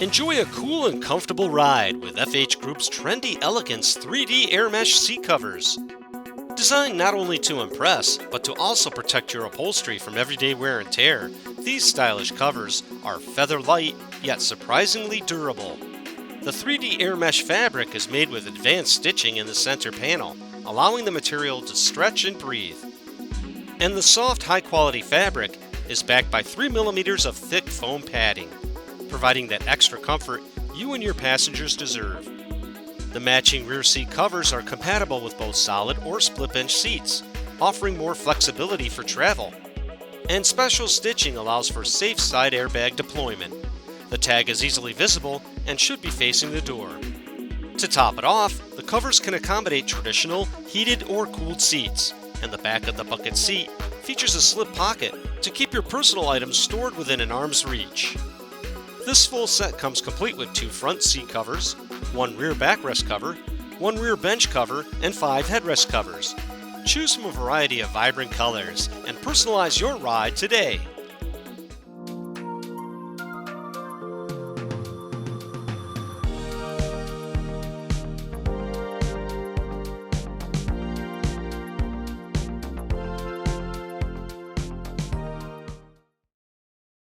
Enjoy a cool and comfortable ride with FH Group's Trendy Elegance 3D air mesh seat covers. Designed not only to impress, but to also protect your upholstery from everyday wear and tear, these stylish covers are feather light yet surprisingly durable. The 3D air mesh fabric is made with advanced stitching in the center panel, allowing the material to stretch and breathe. And the soft, high-quality fabric is backed by 3 millimeters of thick foam padding, providing that extra comfort you and your passengers deserve. The matching rear seat covers are compatible with both solid or split bench seats, offering more flexibility for travel. And special stitching allows for safe side airbag deployment. The tag is easily visible and should be facing the door. To top it off, the covers can accommodate traditional, heated or cooled seats, and the back of the bucket seat features a slip pocket to keep your personal items stored within an arm's reach. This full set comes complete with 2 front seat covers, 1 rear backrest cover, 1 rear bench cover, and 5 headrest covers. Choose from a variety of vibrant colors and personalize your ride today.